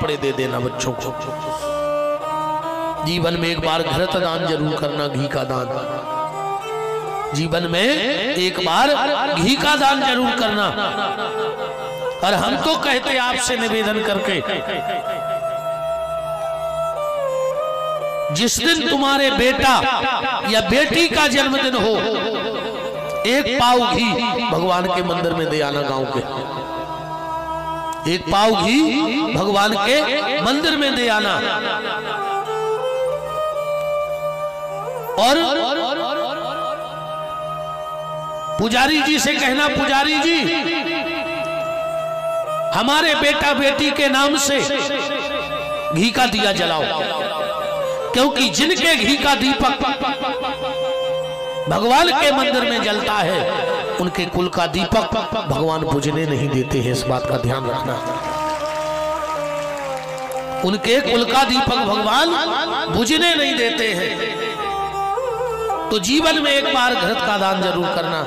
कपड़े दे देना बच्चों को। जीवन में एक बार घृत दान जरूर करना, घी का दान। जीवन में एक बार घी का दान जरूर करना। और हम तो कहते आपसे निवेदन करके, जिस दिन तुम्हारे बेटा या बेटी का जन्मदिन हो, एक पाव घी भगवान के मंदिर में दे आना। गांव के एक पाव घी भगवान के मंदिर में दे आना। और पुजारी जी से कहना, पुजारी जी हमारे बेटा बेटी के नाम से घी का दिया जलाओ, क्योंकि जिनके घी का दीपक भगवान के मंदिर में जलता है, उनके कुल का दीपक भगवान बुझने नहीं देते हैं। इस बात का ध्यान रखना। उनके कुल का दीपक भगवान बुझने नहीं देते हैं। तो जीवन में एक बार घृत का दान जरूर करना।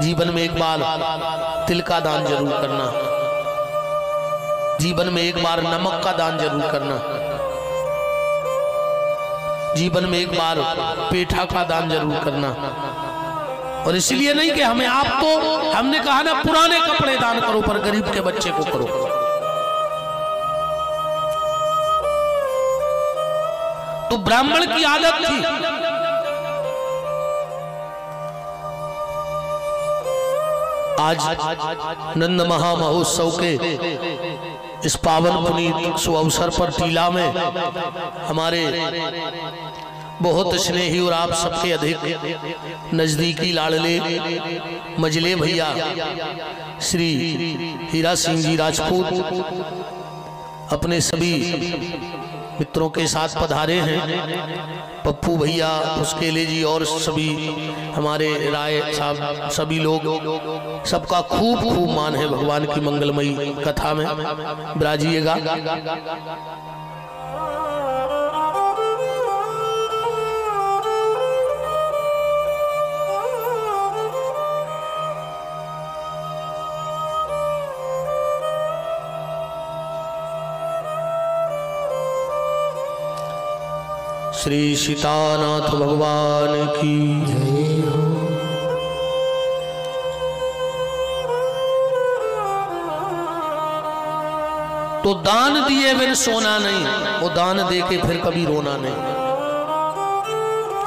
जीवन में एक बार तिल का दान जरूर करना। जीवन में एक बार नमक का दान जरूर करना। जीवन में एक बार पेठा का दान जरूर करना। और इसलिए नहीं कि हमें आप तो हमने कहा ना पुराने कपड़े दान करो, पर गरीब के बच्चे को करो। तो ब्राह्मण की आदत थी, आज नंद महामहोत्सव के इस पावन पुनीत सुअवसर पर टीला में हमारे बहुत स्नेही और आप सबके अधिक नजदीकी लाडले मजले भैया श्री हीरा सिंह जी राजपूत अपने सभी मित्रों के साथ पधारे हैं। पप्पू भैया, उसकेले जी और सभी हमारे राय साहब, सभी लोग, सबका खूब खूब मान है भगवान की मंगलमयी कथा में। विराजिएगा। श्री सीतानाथ भगवान की जय हो। तो दान दिए बिन सोना नहीं, वो दान दे के फिर कभी रोना नहीं।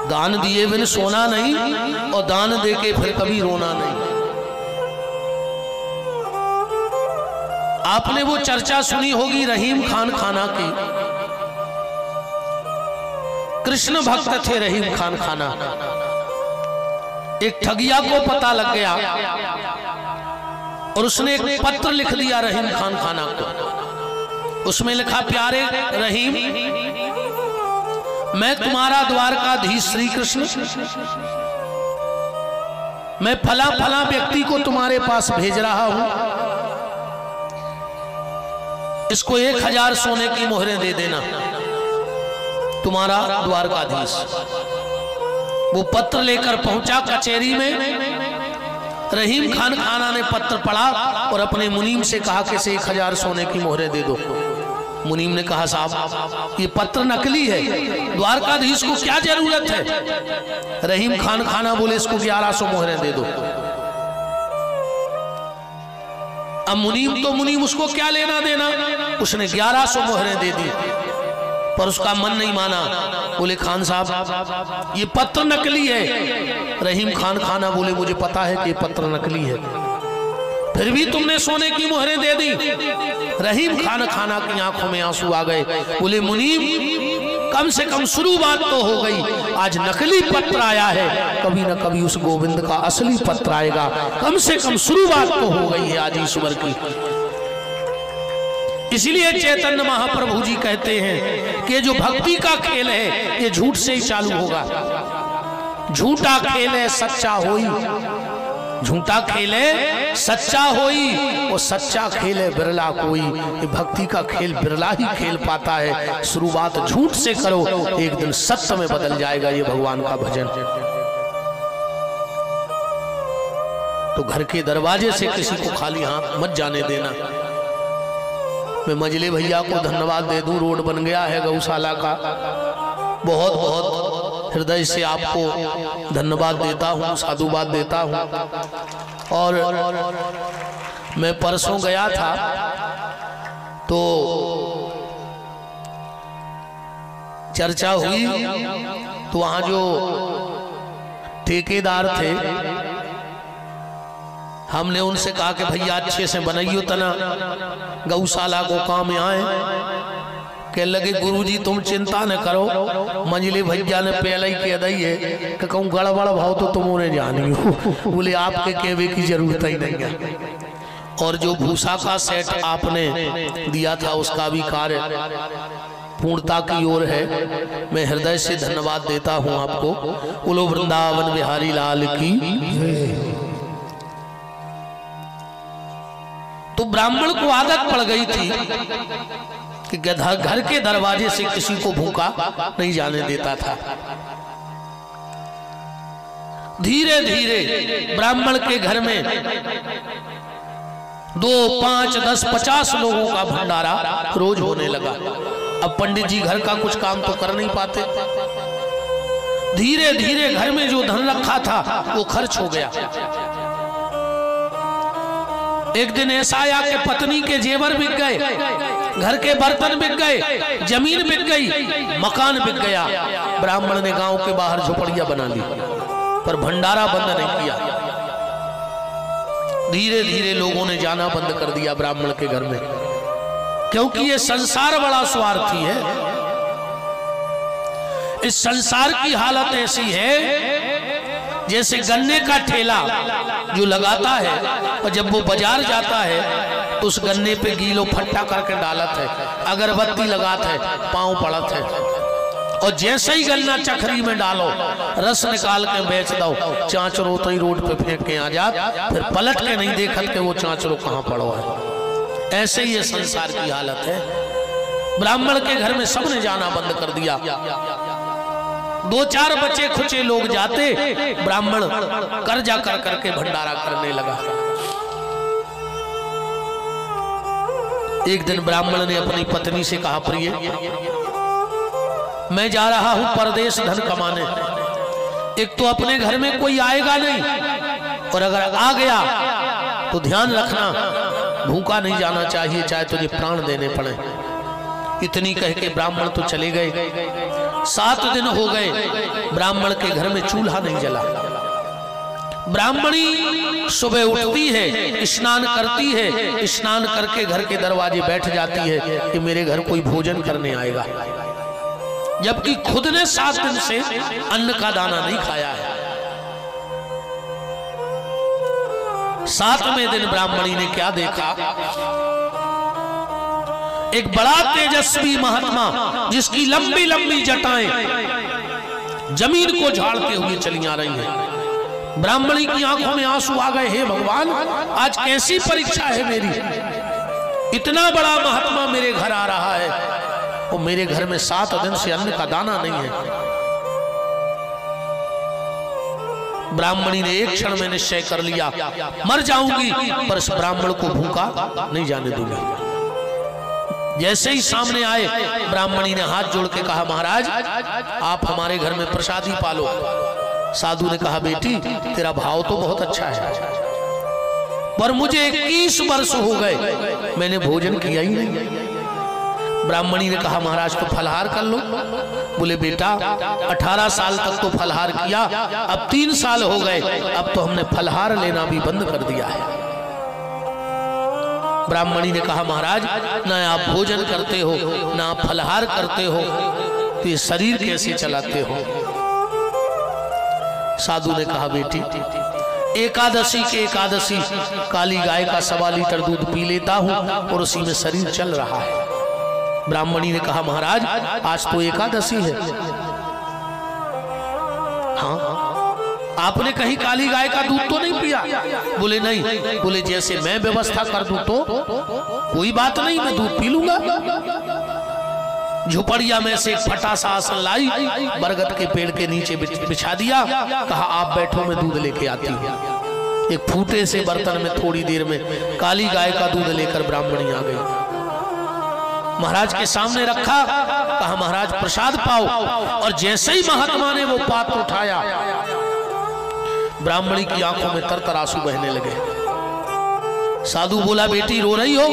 दान दिए बिन सोना नहीं और दान दे के फिर कभी रोना नहीं। आपने वो चर्चा सुनी होगी रहीम खान खाना की। कृष्ण भक्त थे रहीम खान खाना। एक ठगिया को पता लग गया और उसने एक पत्र लिख दिया रहीम खान खाना को। उसमें लिखा, प्यारे रहीम, मैं तुम्हारा द्वारकाधीश श्री कृष्ण, मैं फला फला व्यक्ति को तुम्हारे पास भेज रहा हूं। इसको 1000 सोने की मोहरें दे देना। तुम्हारा द्वारकाधीश वो पत्र लेकर पहुंचा कचहरी में। रहीम खान खाना ने पत्र पढ़ा और अपने मुनीम से कहा कि इसे 1000 सोने की मोहरें दे दो। मुनीम ने कहा, साहब ये पत्र नकली है, द्वारकाधीश को क्या जरूरत है। रहीम खान खाना बोले, इसको 1100 मोहरें दे दो। अब मुनीम उसको क्या लेना देना, उसने 1100 मोहरें दे दी। पर उसका मन नहीं माना। बोले, खान साहब ये पत्र नकली है। रहीम खान खाना बोले, मुझे पता है कि ये पत्र नकली है, फिर भी तुमने सोने की मोहरें दे दी। रहीम खान खाना की आंखों में आंसू आ गए। बोले, मुनीम कम से कम शुरुआत तो हो गई। आज नकली पत्र आया है, कभी न कभी उस गोविंद का असली पत्र आएगा। कम से कम शुरुआत तो हो गई है आज ईश्वर की। इसलिए चैतन्य महाप्रभु जी कहते हैं कि जो भक्ति का खेल है ये झूठ से ही चालू होगा। झूठा खेल है सच्चा होई, झूठा खेल है सच्चा होई, वो सच्चा खेल है बिरला कोई। ये भक्ति का खेल बिरला ही खेल पाता है। शुरुआत झूठ से करो, एक दिन सत्य में बदल जाएगा ये भगवान का भजन। तो घर के दरवाजे से किसी को खाली हाथ मत जाने देना। मैं मंझले भैया को धन्यवाद दे दूं, रोड बन गया है गौशाला का। बहुत बहुत हृदय से आपको धन्यवाद देता हूं, साधुवाद देता हूं। और मैं परसों गया था तो चर्चा हुई, तो वहां जो ठेकेदार थे हमने उनसे कहा कि भैया अच्छे से बनाइयो तना गौशाला को काम आए। कह लगे गुरुजी तुम चिंता न करो, मंझले भैया ने पहले ही कह दी है कि कहूँ गड़बड़ भाव तो तुम उन्हें जानी हो। बोले आपके कहवे की जरूरत ही नहीं है। और जो भूसा का सेट आपने दिया था उसका भी कार्य पूर्णता की ओर है। मैं हृदय से धन्यवाद देता हूं आपको। बोलो वृंदावन बिहारी लाल की। तो ब्राह्मण को आदत पड़ गई थी कि घर के दरवाजे से किसी को भूखा नहीं जाने देता था। धीरे धीरे ब्राह्मण के घर में 2, 5, 10, 50 लोगों का भंडारा रोज होने लगा। अब पंडित जी घर का कुछ काम तो कर नहीं पाते। धीरे धीरे घर में जो धन रखा था वो खर्च हो गया। एक दिन ऐसा आया कि पत्नी के जेवर बिक गए, घर के बर्तन बिक गए, जमीन बिक गई, मकान बिक गया। ब्राह्मण ने गांव के बाहर झोपड़ियां बना ली, पर भंडारा बंद नहीं किया। धीरे धीरे लोगों ने जाना बंद कर दिया ब्राह्मण के घर में, क्योंकि ये संसार बड़ा स्वार्थी है। इस संसार की हालत ऐसी है जैसे गन्ने का ठेला जो लगाता है और जब वो बाजार जाता है तो उस गन्ने पे गीलो फट्टा करके डालत है, अगरबत्ती लगात है, पांव पड़त है, और जैसे ही गन्ना चखरी में डालो, रस निकाल के बेच दो, चांचरो तो ही रोड पे फेंक के आ जात, फिर पलट के नहीं देखत के वो चांचरो कहाँ पड़ो है। ऐसे ही ये संसार की हालत है। ब्राह्मण के घर में सबने जाना बंद कर दिया। 2-4 बचे खुचे लोग जाते, ब्राह्मण कर्जा कर करके भंडारा करने लगा। एक दिन ब्राह्मण ने अपनी पत्नी से कहा, प्रिय मैं जा रहा हूं परदेश धन कमाने। एक तो अपने घर में कोई आएगा नहीं, और अगर आ गया तो ध्यान रखना भूखा नहीं जाना चाहिए, चाहे तुझे प्राण देने पड़े। इतनी कह के ब्राह्मण तो चले गए। 7 दिन हो गए, ब्राह्मण के घर में चूल्हा नहीं जला। ब्राह्मणी सुबह उठती है, स्नान करती है, स्नान करके घर के दरवाजे बैठ जाती है कि मेरे घर कोई भोजन करने आएगा, जबकि खुद ने 7 दिन से अन्न का दाना नहीं खाया है। 7वें दिन ब्राह्मणी ने क्या देखा, एक बड़ा तेजस्वी महात्मा जिसकी लंबी लंबी जटाएं जमीन को झाड़ते हुए चली आ रही हैं। ब्राह्मणी की आंखों में आंसू आ गए, हे भगवान आज कैसी परीक्षा है मेरी, इतना बड़ा महात्मा मेरे घर आ रहा है और मेरे घर में 7 दिन से अन्न का दाना नहीं है। ब्राह्मणी ने एक क्षण में निश्चय कर लिया, मर जाऊंगी पर इस ब्राह्मण को भूखा नहीं जाने दूंगी। जैसे ही सामने आए, ब्राह्मणी ने हाथ जोड़ के कहा, महाराज आप हमारे घर में प्रसादी पालो। साधु ने कहा, बेटी तेरा भाव तो बहुत अच्छा है, पर मुझे 21 वर्ष हो गए मैंने भोजन किया ही नहीं। ब्राह्मणी ने कहा, महाराज तो फलहार कर लो। बोले बेटा 18 साल तक तो फलहार किया, अब 3 साल हो गए, अब तो हमने फलहार लेना भी बंद कर दिया है। ब्राह्मणी ने कहा, महाराज ना आप भोजन करते हो ना आप फलहार करते हो, तो ये शरीर कैसे चलाते हो। साधु ने कहा, बेटी एकादशी के एकादशी काली गाय का 1.25 लीटर दूध पी लेता हूं और उसी में शरीर चल रहा है। ब्राह्मणी ने कहा, महाराज आज तो एकादशी है। हाँ आपने कहीं काली गाय का दूध तो नहीं पिया? बोले नहीं। बोले जैसे मैं व्यवस्था कर दूं तो कोई बात नहीं, मैं दूध पी लूंगा। झुपड़िया में से एक फटा सा आसन लाई, बरगद के पेड़ के नीचे बिछा दिया, कहा आप बैठो मैं दूध लेके आती हूँ। एक फूटे से बर्तन में थोड़ी देर में काली गाय का दूध लेकर ब्राह्मणी आ गई। महाराज के सामने रखा, कहा महाराज प्रसाद पाओ। और जैसे ही महात्मा ने वो पात्र उठाया, ब्राह्मणी की आंखों में तर आंसू बहने लगे। साधु बोला बेटी रो रही हो?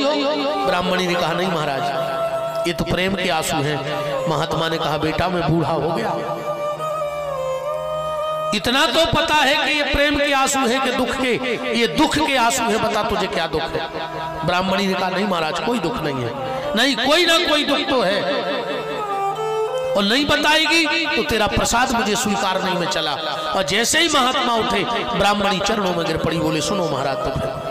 ब्राह्मणी ने कहा नहीं महाराज, ये तो प्रेम के आंसू हैं। महात्मा ने कहा बेटा मैं बूढ़ा हो गया, इतना तो पता है कि ये प्रेम के आंसू है कि दुख के? ये दुख के आंसू है, बता तुझे क्या दुख है? ब्राह्मणी ने कहा नहीं महाराज कोई दुख नहीं है। नहीं कोई ना कोई दुख तो है, और नहीं बताएगी तो तेरा प्रसाद मुझे स्वीकार नहीं में चला। और जैसे ही महात्मा उठे, ब्राह्मणी चरणों में गिर पड़ी, बोले सुनो महाराज तो फिर